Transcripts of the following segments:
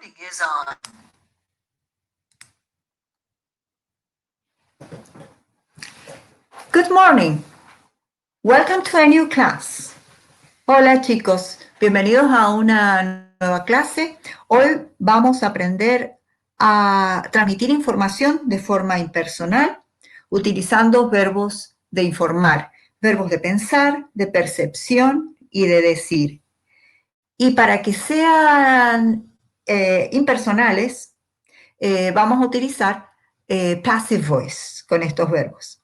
recording is on. Good morning. Welcome to a new class. Hola chicos, bienvenidos a una nueva clase. Hoy vamos a aprender a transmitir información de forma impersonal utilizando verbos de informar, verbos de pensar, de percepción y de decir. Y para que sean impersonales, vamos a utilizar passive voice con estos verbos.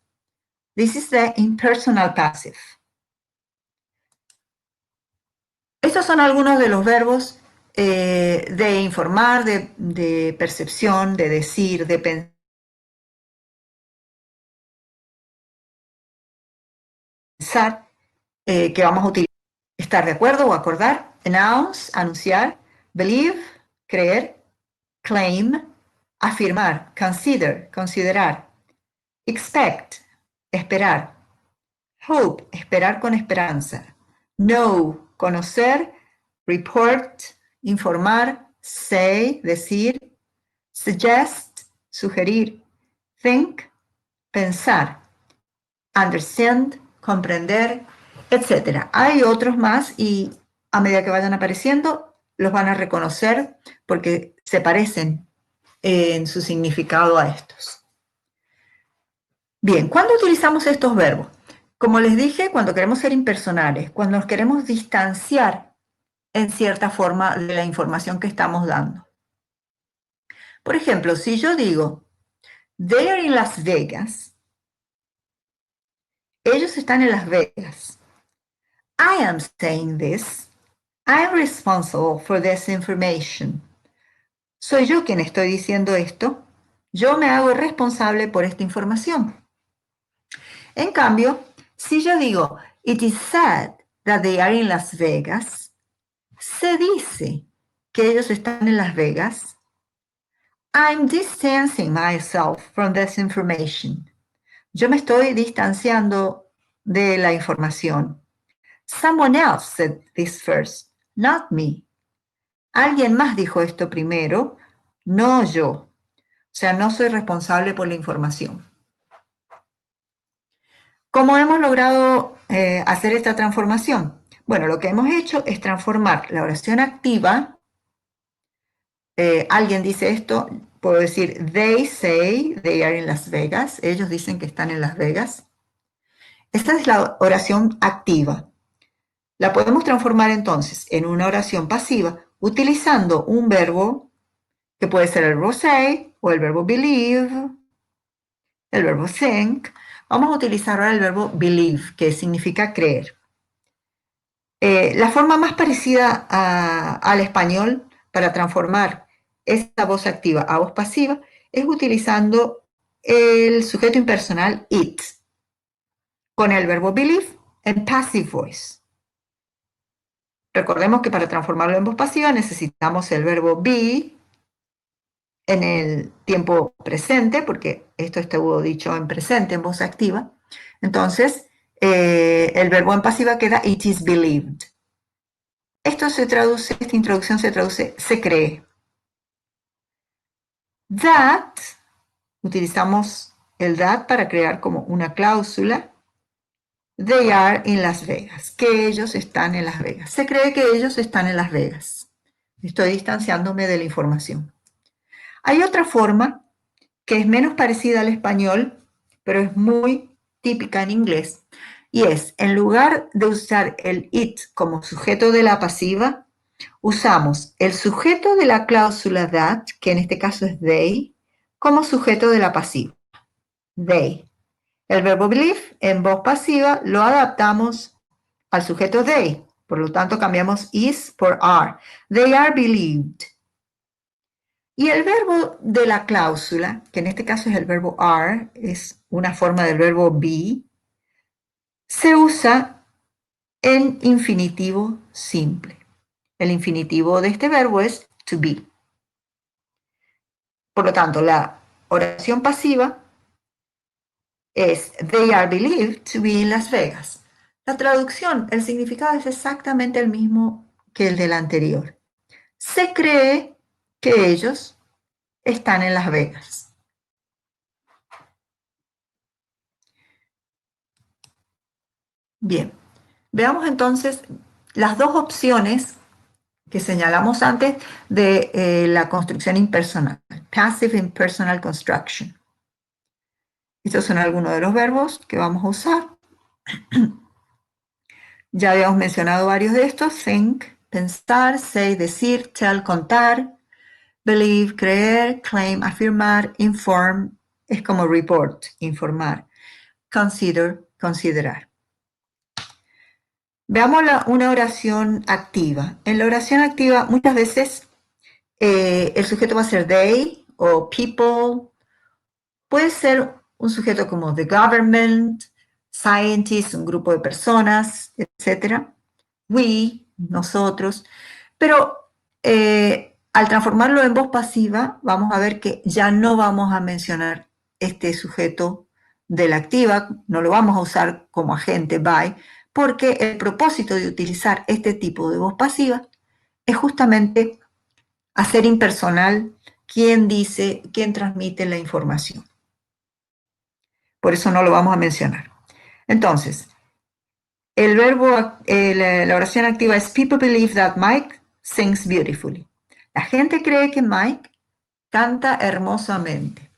This is the impersonal passive. Estos son algunos de los verbos de informar, de percepción, de decir, de pensar, que vamos a utilizar. Estar de acuerdo o acordar. Announce, anunciar. Believe, creer. Claim, afirmar. Consider, considerar. Expect, esperar. Hope, esperar con esperanza. Know, conocer. Report, informar. Say, decir. Suggest, sugerir. Think, pensar. Understand, comprender, etc. Hay otros más y a medida que vayan apareciendo los van a reconocer porque se parecen en su significado a estos. Bien, ¿cuándo utilizamos estos verbos? Como les dije, cuando queremos ser impersonales, cuando nos queremos distanciar en cierta forma de la información que estamos dando. Por ejemplo, si yo digo, they are in Las Vegas, ellos están en Las Vegas. I am saying this. I am responsible for this information. Soy yo quien estoy diciendo esto. Yo me hago responsable por esta información. En cambio, si yo digo, it is said that they are in Las Vegas, se dice que ellos están en Las Vegas. I'm distancing myself from this information. Yo me estoy distanciando de la información. Someone else said this first, not me. Alguien más dijo esto primero, no yo. O sea, no soy responsable por la información. ¿Cómo hemos logrado hacer esta transformación? Bueno, lo que hemos hecho es transformar la oración activa. Alguien dice esto, puedo decir, they say they are in Las Vegas. Ellos dicen que están en Las Vegas. Esta es la oración activa. La podemos transformar entonces en una oración pasiva utilizando un verbo que puede ser el verbo say o el verbo believe, el verbo think. Vamos a utilizar ahora el verbo believe, que significa creer. La forma más parecida al español para transformar esta voz activa a voz pasiva es utilizando el sujeto impersonal it con el verbo believe en passive voice. Recordemos que para transformarlo en voz pasiva necesitamos el verbo be en el tiempo presente, porque esto estuvo dicho en presente, en voz activa. Entonces, el verbo en pasiva queda it is believed. Esta introducción se traduce, se cree. That, utilizamos el that para crear como una cláusula. They are in Las Vegas, que ellos están en Las Vegas. Se cree que ellos están en Las Vegas. Estoy distanciándome de la información. Hay otra forma que es menos parecida al español, pero es muy típica en inglés, y es, en lugar de usar el it como sujeto de la pasiva, usamos el sujeto de la cláusula that, que en este caso es they, como sujeto de la pasiva. They. El verbo believe en voz pasiva lo adaptamos al sujeto they, por lo tanto cambiamos is por are. They are believed. Y el verbo de la cláusula, que en este caso es el verbo are, es una forma del verbo be, se usa en infinitivo simple. El infinitivo de este verbo es to be. Por lo tanto, la oración pasiva es they are believed to be in Las Vegas. La traducción, el significado es exactamente el mismo que el del anterior. Se cree que ellos están en Las Vegas. Bien, veamos entonces las dos opciones que señalamos antes de la construcción impersonal, Passive Impersonal Construction. Estos son algunos de los verbos que vamos a usar. Ya habíamos mencionado varios de estos: think, pensar; say, decir; tell, contar; believe, creer; claim, afirmar; inform, es como report, informar; consider, considerar. Veamos una oración activa. En la oración activa muchas veces el sujeto va a ser they o people. Puede ser un sujeto como the government, scientists, un grupo de personas, etc. We, nosotros. Pero al transformarlo en voz pasiva, vamos a ver que ya no vamos a mencionar este sujeto de la activa, no lo vamos a usar como agente by, porque el propósito de utilizar este tipo de voz pasiva es justamente hacer impersonal quién dice, quién transmite la información. Por eso no lo vamos a mencionar. Entonces, el verbo, la oración activa es people believe that Mike sings beautifully. La gente cree que Mike canta hermosamente.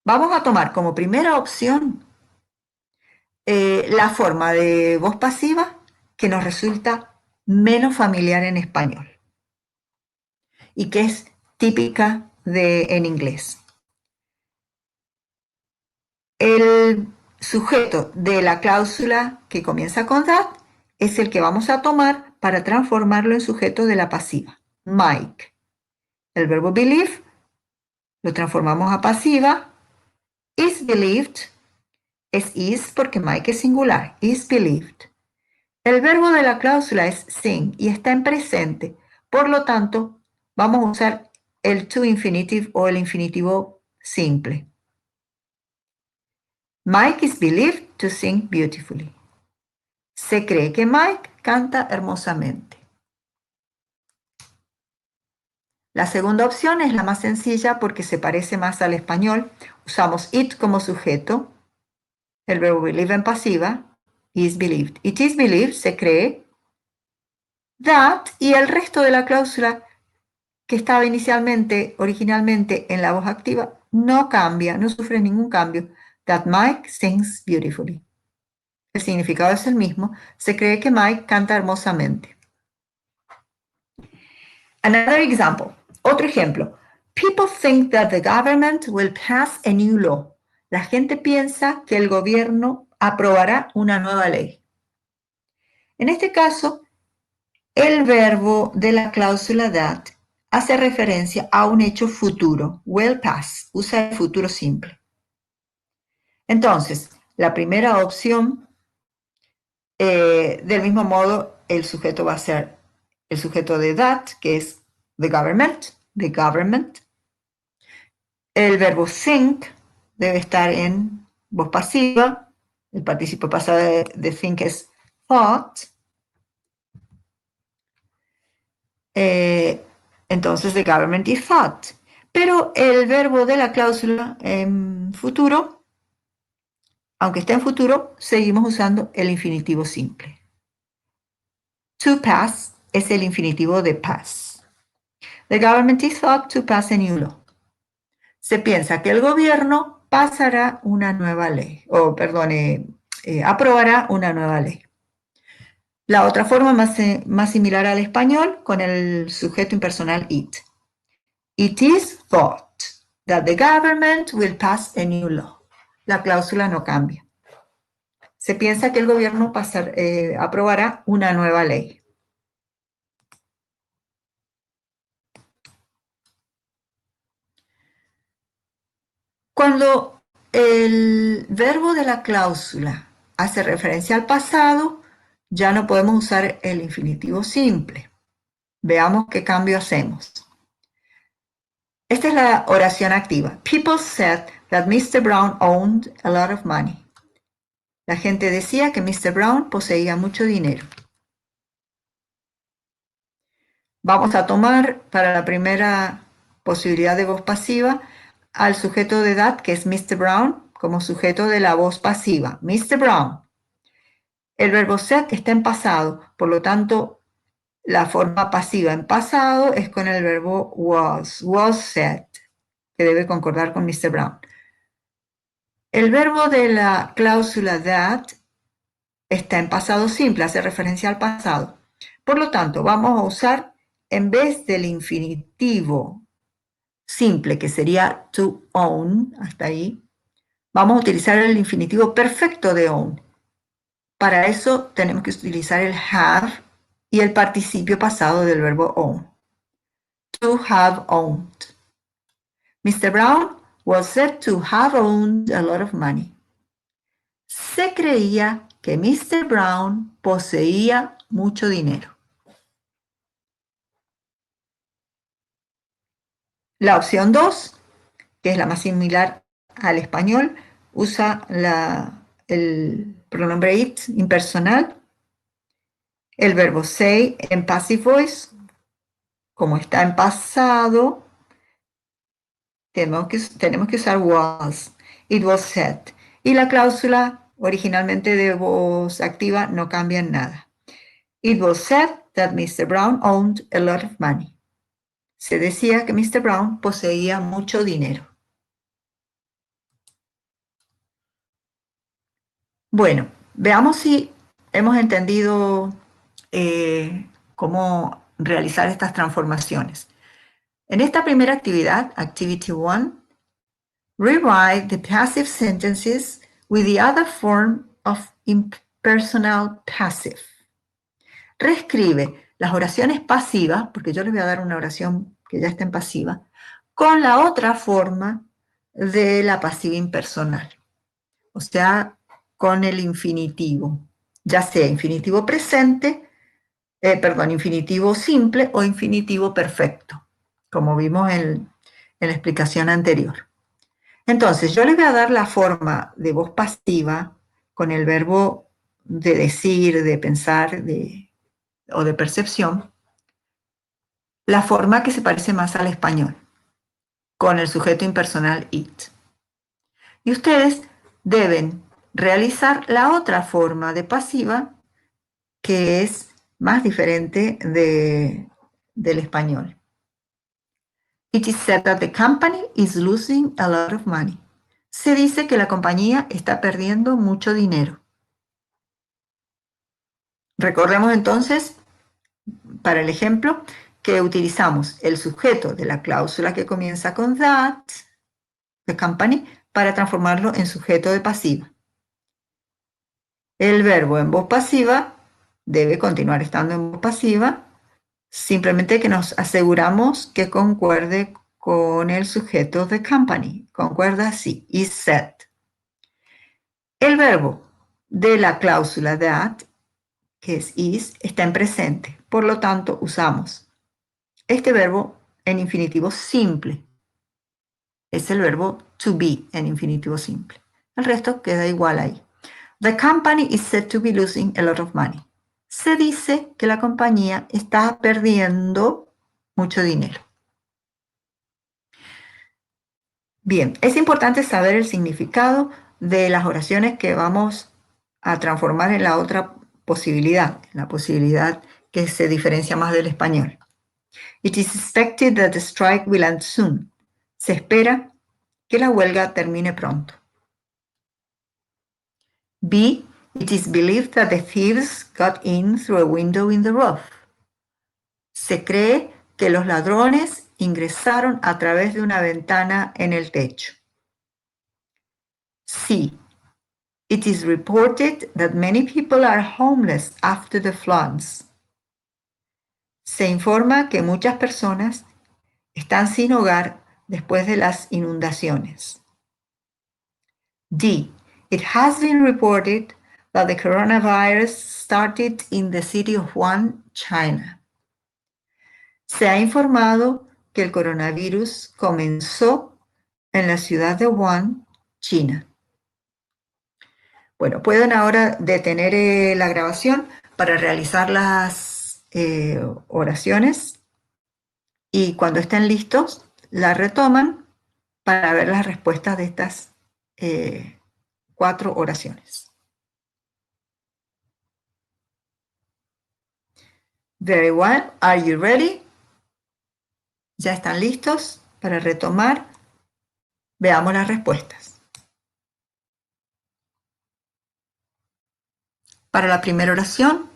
Vamos a tomar como primera opción la forma de voz pasiva que nos resulta menos familiar en español y que es típica en inglés. El sujeto de la cláusula que comienza con that es el que vamos a tomar para transformarlo en sujeto de la pasiva, Mike. El verbo believe lo transformamos a pasiva, is believed, es is porque Mike es singular, is believed. El verbo de la cláusula es sing y está en presente, por lo tanto vamos a usar el to infinitive o el infinitivo simple. Mike is believed to sing beautifully. Se cree que Mike canta hermosamente. La segunda opción es la más sencilla porque se parece más al español. Usamos it como sujeto, el verbo believe en pasiva, is believed. It is believed, se cree, that, y el resto de la cláusula que estaba originalmente en la voz activa, no cambia, no sufre ningún cambio. That Mike sings beautifully. El significado es el mismo. Se cree que Mike canta hermosamente. Another example. Otro ejemplo. People think that the government will pass a new law. La gente piensa que el gobierno aprobará una nueva ley. En este caso, el verbo de la cláusula that hace referencia a un hecho futuro, will pass, usa el futuro simple. Entonces, la primera opción, del mismo modo, el sujeto va a ser el sujeto de that, que es the government, the government. El verbo think debe estar en voz pasiva. El participio pasado de think es thought. Entonces, the government is thought. Pero el verbo de la cláusula en futuro, aunque esté en futuro, seguimos usando el infinitivo simple. To pass es el infinitivo de pass. The government is thought to pass a new law. Se piensa que el gobierno pasará una nueva ley, o perdone, aprobará una nueva ley. La otra forma más similar al español con el sujeto impersonal it. It is thought that the government will pass a new law. La cláusula no cambia. Se piensa que el gobierno aprobará una nueva ley. Cuando el verbo de la cláusula hace referencia al pasado, ya no podemos usar el infinitivo simple. Veamos qué cambio hacemos. Esta es la oración activa. People said that Mr. Brown owned a lot of money. La gente decía que Mr. Brown poseía mucho dinero. Vamos a tomar para la primera posibilidad de voz pasiva al sujeto de edad, que es Mr. Brown, como sujeto de la voz pasiva. Mr. Brown. El verbo set está en pasado, por lo tanto, la forma pasiva en pasado es con el verbo was set, que debe concordar con Mr. Brown. El verbo de la cláusula that está en pasado simple, hace referencia al pasado. Por lo tanto, vamos a usar, en vez del infinitivo simple, que sería to own, hasta ahí, vamos a utilizar el infinitivo perfecto de own. Para eso tenemos que utilizar el have y el participio pasado del verbo own. To have owned. Mr. Brown was said to have owned a lot of money. Se creía que Mr. Brown poseía mucho dinero. La opción 2, que es la más similar al español, usa el pronombre it impersonal, el verbo say en passive voice, como está en pasado, tenemos que usar was. It was said. Y la cláusula originalmente de voz activa no cambia en nada. It was said that Mr. Brown owned a lot of money. Se decía que Mr. Brown poseía mucho dinero. Bueno, veamos si hemos entendido cómo realizar estas transformaciones. En esta primera actividad, Activity 1, rewrite the passive sentences with the other form of impersonal passive. Reescribe las oraciones pasivas, porque yo les voy a dar una oración que ya está en pasiva, con la otra forma de la pasiva impersonal. O sea, con el infinitivo, ya sea infinitivo presente, infinitivo simple o infinitivo perfecto, como vimos en la explicación anterior. Entonces, yo les voy a dar la forma de voz pasiva con el verbo de decir, de pensar o de percepción, la forma que se parece más al español, con el sujeto impersonal it. Y ustedes deben realizar la otra forma de pasiva, que es más diferente del español. It is said that the company is losing a lot of money. Se dice que la compañía está perdiendo mucho dinero. Recordemos entonces, para el ejemplo, que utilizamos el sujeto de la cláusula que comienza con that, the company, para transformarlo en sujeto de pasiva. El verbo en voz pasiva debe continuar estando en voz pasiva, simplemente que nos aseguramos que concuerde con el sujeto de company. Concuerda así, is said. El verbo de la cláusula that, que es is, está en presente. Por lo tanto, usamos este verbo en infinitivo simple. Es el verbo to be en infinitivo simple. El resto queda igual ahí. The company is said to be losing a lot of money. Se dice que la compañía está perdiendo mucho dinero. Bien, es importante saber el significado de las oraciones que vamos a transformar en la otra posibilidad, en la posibilidad que se diferencia más del español. It is expected that the strike will end soon. Se espera que la huelga termine pronto. B. It is believed that the thieves got in through a window in the roof. Se cree que los ladrones ingresaron a través de una ventana en el techo. C. It is reported that many people are homeless after the floods. Se informa que muchas personas están sin hogar después de las inundaciones. D. It has been reported that the coronavirus started in the city of Wuhan, China. Se ha informado que el coronavirus comenzó en la ciudad de Wuhan, China. Bueno, pueden ahora detener la grabación para realizar las oraciones y cuando estén listos, la retoman para ver las respuestas de estas 4 oraciones. Very well. Are you ready? ¿Ya están listos para retomar? Veamos las respuestas. Para la primera oración,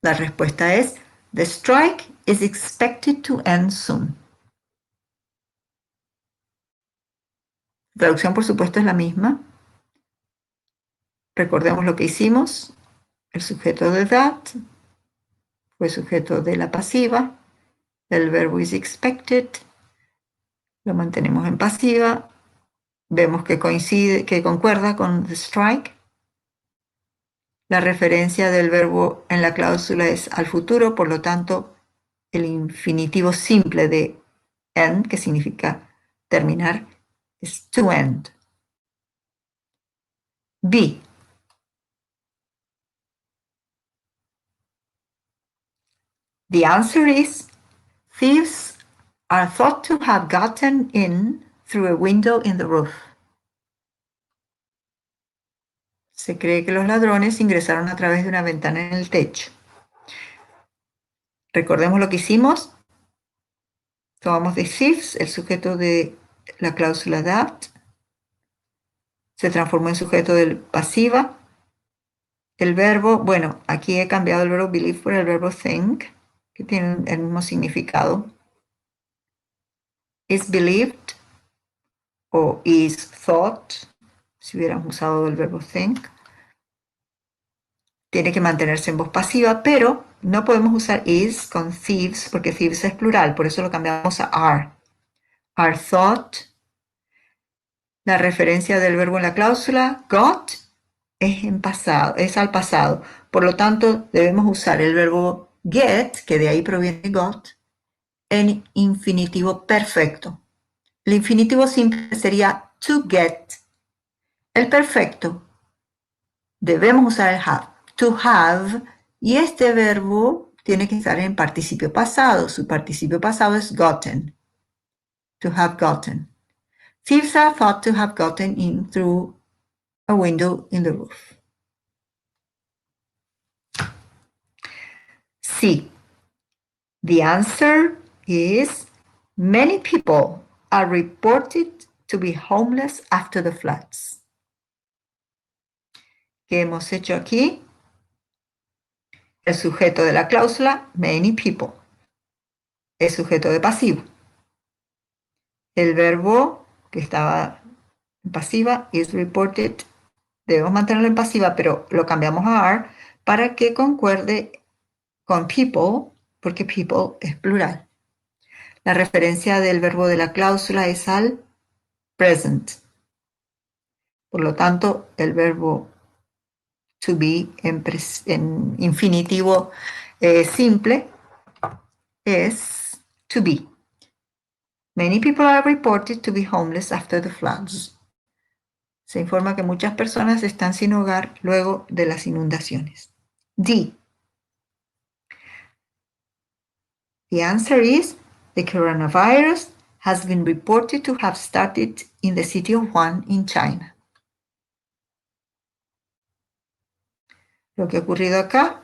la respuesta es: The strike is expected to end soon. La traducción, por supuesto, es la misma. Recordemos lo que hicimos. El sujeto de that fue sujeto de la pasiva. El verbo is expected lo mantenemos en pasiva. Vemos que coincide, que concuerda con the strike. La referencia del verbo en la cláusula es al futuro, por lo tanto, el infinitivo simple de end, que significa terminar, es to end. B. The answer is: thieves are thought to have gotten in through a window in the roof. Se cree que los ladrones ingresaron a través de una ventana en el techo. Recordemos lo que hicimos. Tomamos de thieves el sujeto de la cláusula that. Se transformó en sujeto del pasiva. El verbo, bueno, aquí he cambiado el verbo believe por el verbo think, que tienen el mismo significado. Is believed o is thought, si hubiéramos usado el verbo think. Tiene que mantenerse en voz pasiva, pero no podemos usar is con thieves porque thieves es plural, por eso lo cambiamos a are. Are thought. La referencia del verbo en la cláusula got es en pasado, es al pasado. Por lo tanto, debemos usar el verbo get, que de ahí proviene got, en infinitivo perfecto. El infinitivo simple sería to get. El perfecto debemos usar el have, to have, y este verbo tiene que estar en participio pasado. Su participio pasado es gotten, to have gotten. Thieves are thought to have gotten in through a window in the roof. C. The answer is: many people are reported to be homeless after the floods. ¿Qué hemos hecho aquí? El sujeto de la cláusula, many people. El sujeto de pasivo. El verbo que estaba en pasiva, is reported. Debemos mantenerlo en pasiva, pero lo cambiamos a are para que concuerde con people, porque people es plural. La referencia del verbo de la cláusula es al present. Por lo tanto, el verbo to be en infinitivo simple es to be. Many people are reported to be homeless after the floods. Se informa que muchas personas están sin hogar luego de las inundaciones. D. The answer is: the coronavirus has been reported to have started in the city of Wuhan in China. Lo que ha ocurrido acá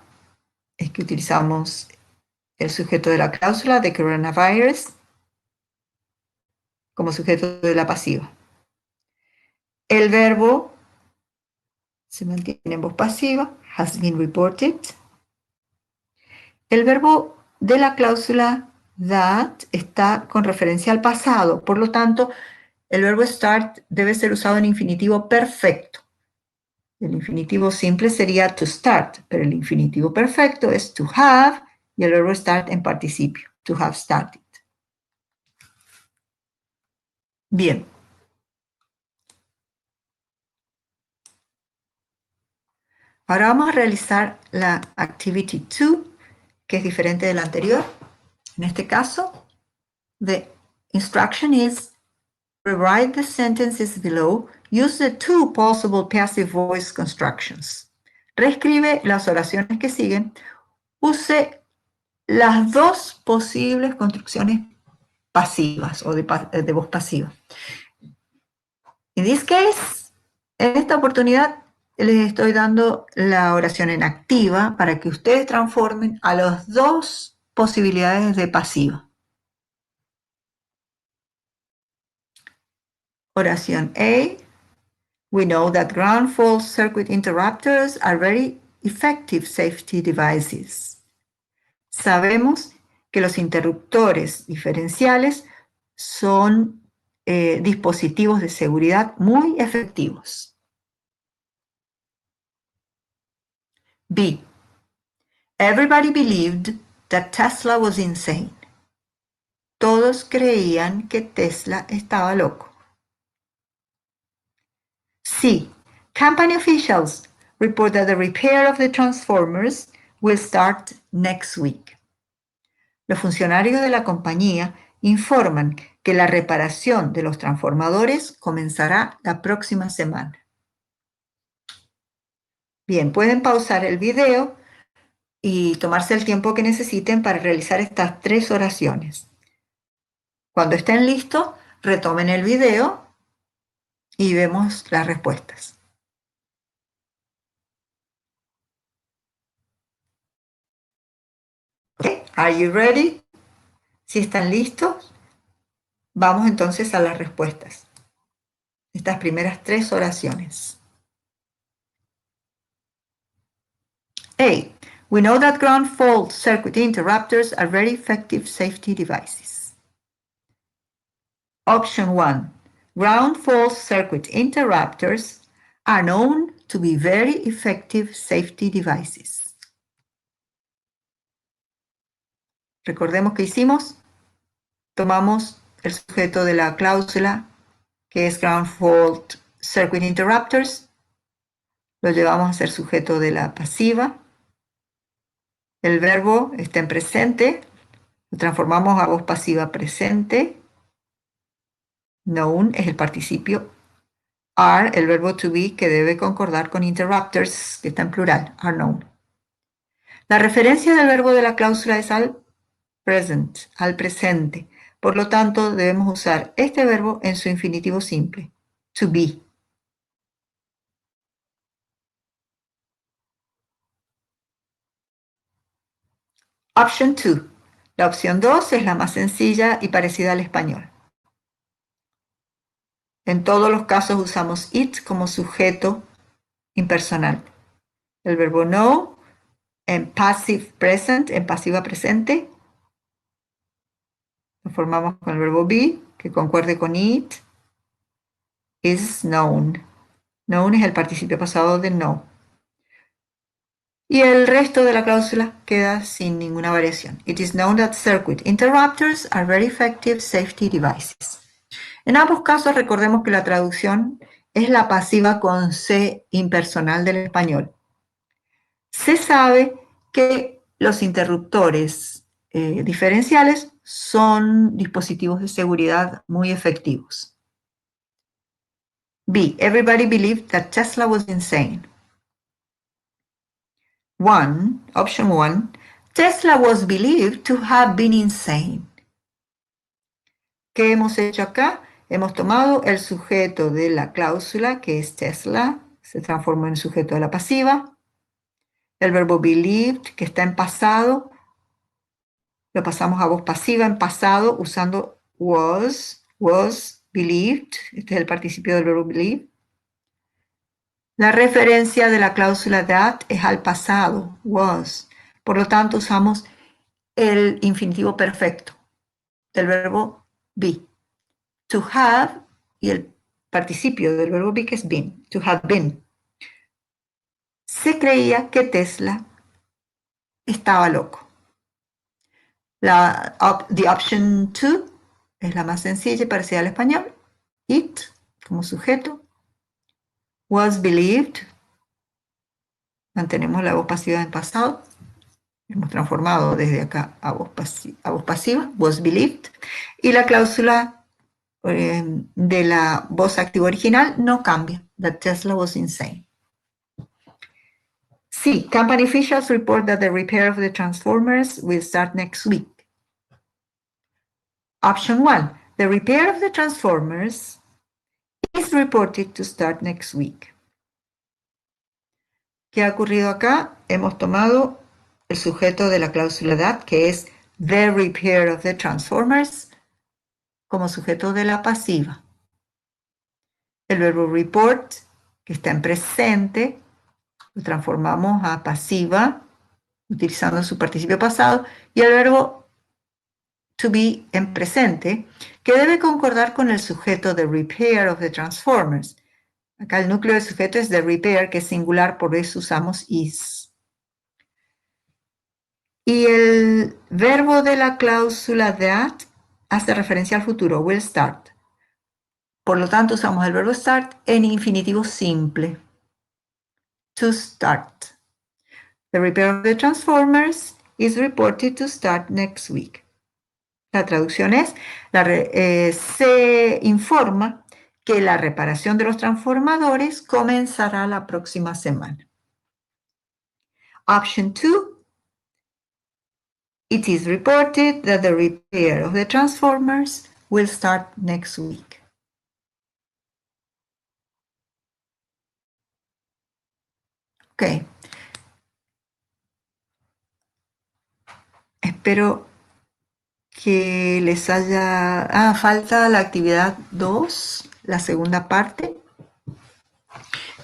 es que utilizamos el sujeto de la cláusula de coronavirus como sujeto de la pasiva. El verbo se mantiene en voz pasiva, has been reported. El verbo de la cláusula that está con referencia al pasado, por lo tanto, el verbo start debe ser usado en infinitivo perfecto. El infinitivo simple sería to start, pero el infinitivo perfecto es to have y el verbo start en participio, to have started. Bien. Ahora vamos a realizar la activity 2, que es diferente de la anterior. En este caso, the instruction is: rewrite the sentences below. Use the two possible passive voice constructions. Reescribe las oraciones que siguen use las dos posibles construcciones pasivas o de voz pasiva. In this case, en esta oportunidad les estoy dando la oración en activa para que ustedes transformen a las dos posibilidades de pasiva. Oración A. We know that ground fault circuit interrupters are very effective safety devices. Sabemos que los interruptores diferenciales son dispositivos de seguridad muy efectivos. B. Everybody believed that Tesla was insane. Todos creían que Tesla estaba loco. C. Company officials report that the repair of the transformers will start next week. Los funcionarios de la compañía informan que la reparación de los transformadores comenzará la próxima semana. Bien, pueden pausar el video y tomarse el tiempo que necesiten para realizar estas 3 oraciones. Cuando estén listos, retomen el video y vemos las respuestas. Okay, are you ready? Si están listos, vamos entonces a las respuestas. Estas primeras 3 oraciones. A. We know that ground fault circuit interrupters are very effective safety devices. Option 1. Ground fault circuit interrupters are known to be very effective safety devices. Recordemos que hicimos, tomamos el sujeto de la cláusula, que es ground fault circuit interrupters, lo llevamos a ser sujeto de la pasiva. El verbo está en presente, lo transformamos a voz pasiva presente. Known es el participio. Are, el verbo to be, que debe concordar con interrupters, que está en plural, are known. La referencia del verbo de la cláusula es al present, al presente. Por lo tanto, debemos usar este verbo en su infinitivo simple, to be. Option 2. La opción 2 es la más sencilla y parecida al español. En todos los casos usamos it como sujeto impersonal. El verbo know en passive present, en pasiva presente, lo formamos con el verbo be, que concuerde con it, is known. Known es el participio pasado de know. Y el resto de la cláusula queda sin ninguna variación. It is known that circuit interrupters are very effective safety devices. En ambos casos recordemos que la traducción es la pasiva con C impersonal del español. Se sabe que los interruptores diferenciales son dispositivos de seguridad muy efectivos. B. Everybody believed that Tesla was insane. Option 1, Tesla was believed to have been insane. ¿Qué hemos hecho acá? Hemos tomado el sujeto de la cláusula, que es Tesla, se transformó en sujeto de la pasiva. El verbo believed, que está en pasado, lo pasamos a voz pasiva en pasado usando was believed, este es el participio del verbo believe. La referencia de la cláusula that es al pasado, was. Por lo tanto, usamos el infinitivo perfecto del verbo be. To have y el participio del verbo be, que es been, to have been. Se creía que Tesla estaba loco. The option 2 es la más sencilla y parecida al español. It, como sujeto. Was believed. Mantenemos la voz pasiva en pasado. Hemos transformado desde acá a voz pasiva. Was believed. Y la cláusula de la voz activa original no cambia. That Tesla was insane. C. Company officials report that the repair of the transformers will start next week. Option 1. The repair of the transformers is reported to start next week. ¿Qué ha ocurrido acá? Hemos tomado el sujeto de la cláusula that, que es the repair of the transformers, como sujeto de la pasiva. El verbo report, que está en presente, lo transformamos a pasiva, utilizando su participio pasado, y el verbo to be en presente, que debe concordar con el sujeto de repair of the transformers. Acá el núcleo del sujeto es the repair, que es singular, por eso usamos is. Y el verbo de la cláusula that hace referencia al futuro, will start. Por lo tanto, usamos el verbo start en infinitivo simple. To start. The repair of the transformers is reported to start next week. La traducción es, se informa que la reparación de los transformadores comenzará la próxima semana. Option 2. It is reported that the repair of the transformers will start next week. Ok. Espero que les haya... falta la actividad 2, la segunda parte.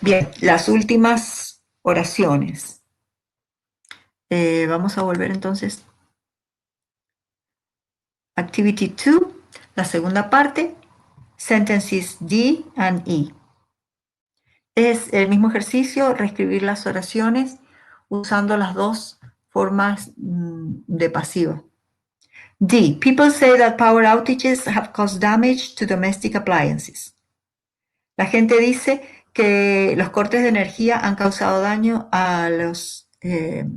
Bien, las últimas oraciones. Vamos a volver entonces. Activity 2, la segunda parte. Sentences D and E. Es el mismo ejercicio, reescribir las oraciones usando las dos formas de pasiva. D. People say that power outages have caused damage to domestic appliances. La gente dice que los cortes de energía han causado daño a los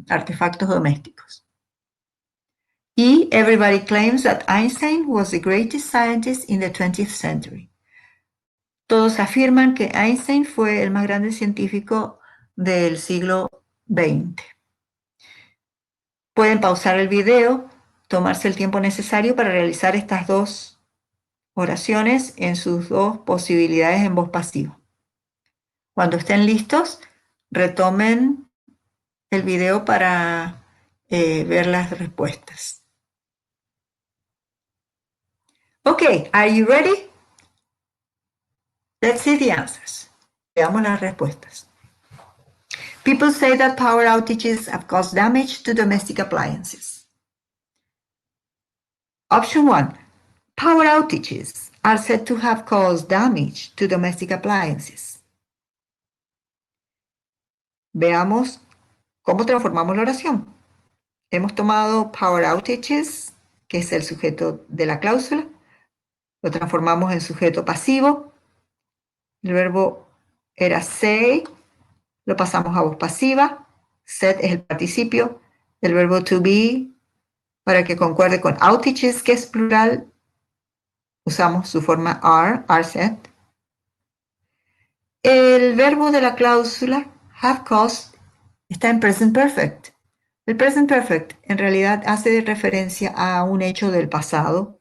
artefactos domésticos. Y everybody claims that Einstein was the greatest scientist in the 20th century. Todos afirman que Einstein fue el más grande científico del siglo XX. Pueden pausar el video, tomarse el tiempo necesario para realizar estas dos oraciones en sus dos posibilidades en voz pasiva. Cuando estén listos, retomen el video para ver las respuestas. Okay, are you ready? Let's see the answers. Veamos las respuestas. People say that power outages have caused damage to domestic appliances. Option 1. Power outages are said to have caused damage to domestic appliances. Veamos cómo transformamos la oración. Hemos tomado power outages, que es el sujeto de la cláusula, lo transformamos en sujeto pasivo. El verbo era say, lo pasamos a voz pasiva. Said es el participio. El verbo to be, para que concuerde con outages, que es plural, usamos su forma are said. El verbo de la cláusula have caused está en present perfect. El present perfect en realidad hace referencia a un hecho del pasado.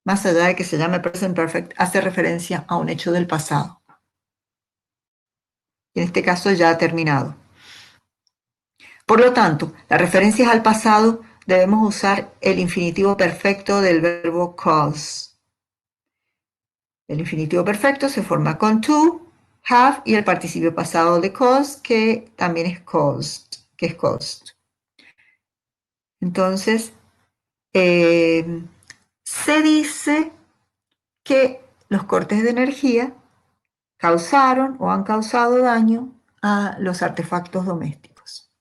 Más allá de que se llame present perfect, hace referencia a un hecho del pasado. En este caso ya ha terminado. Por lo tanto, las referencias al pasado debemos usar el infinitivo perfecto del verbo cause. El infinitivo perfecto se forma con to, have y el participio pasado de cause, que también es caused, que es caused. Entonces, se dice que los cortes de energía causaron o han causado daño a los artefactos domésticos.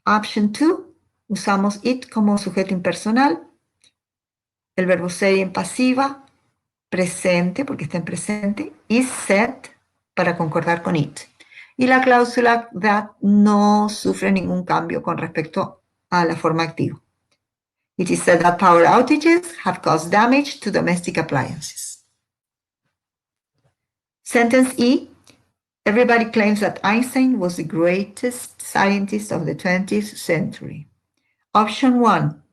Option 2, usamos it como sujeto impersonal, el verbo say en pasiva, presente, porque está en presente, is said para concordar con it. Y la cláusula that no sufre ningún cambio con respecto a la forma activa. It is said that power outages have caused damage to domestic appliances. Sentence E, Everybody claims that Einstein was the greatest scientist of the 20th century. Option 1.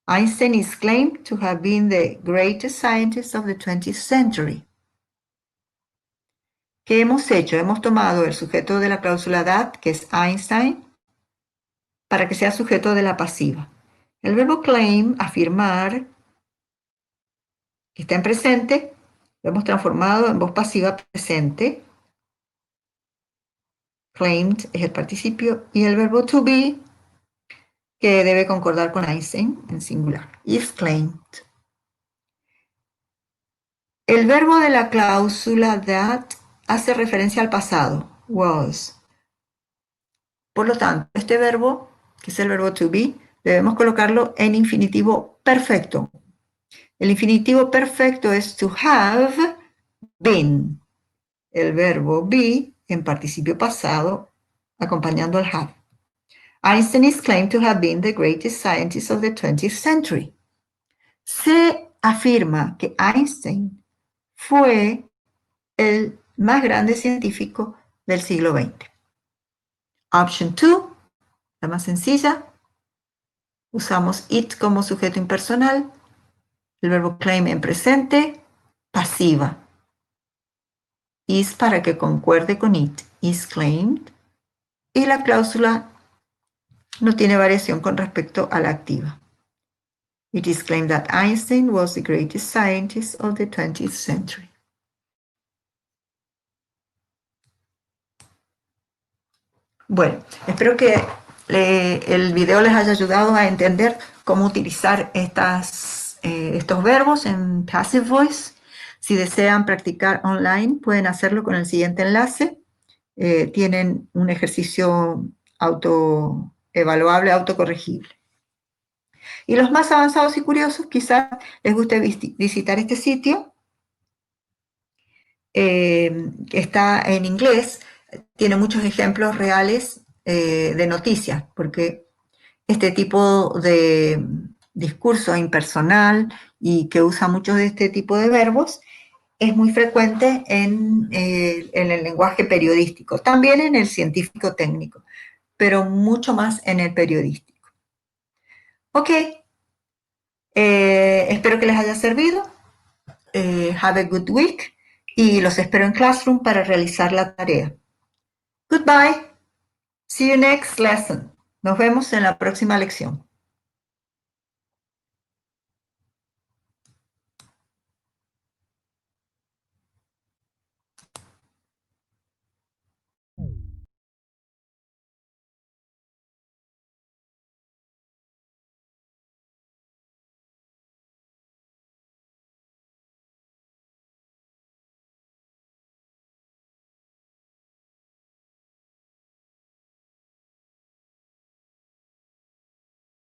Einstein is claimed to have been the greatest scientist of the 20th century. ¿Qué hemos hecho? Hemos tomado el sujeto de la cláusula that, que es Einstein, para que sea sujeto de la pasiva. El verbo claim, afirmar, que está en presente, lo hemos transformado en voz pasiva presente. Claimed es el participio. Y el verbo to be, que debe concordar con Einstein en singular. Is claimed. El verbo de la cláusula that hace referencia al pasado, was. Por lo tanto, este verbo, que es el verbo to be, debemos colocarlo en infinitivo perfecto. El infinitivo perfecto es to have been. El verbo be en participio pasado, acompañando al have. Einstein is claimed to have been the greatest scientist of the 20th century. Se afirma que Einstein fue el más grande científico del siglo XX. Option 2, la más sencilla, usamos it como sujeto impersonal, el verbo claim en presente, pasiva. Is para que concuerde con it, is claimed, y la cláusula no tiene variación con respecto a la activa. It is claimed that Einstein was the greatest scientist of the 20th century. Bueno, espero que el video les haya ayudado a entender cómo utilizar estos verbos en Passive Voice. Si desean practicar online, pueden hacerlo con el siguiente enlace. Tienen un ejercicio autoevaluable, autocorregible. Y los más avanzados y curiosos, quizás les guste visitar este sitio. Está en inglés, tiene muchos ejemplos reales de noticias, porque este tipo de discurso impersonal y que usa muchos de este tipo de verbos es muy frecuente en el lenguaje periodístico, también en el científico técnico, pero mucho más en el periodístico. Ok, espero que les haya servido. Have a good week y los espero en Classroom para realizar la tarea. Goodbye. See you next lesson. Nos vemos en la próxima lección.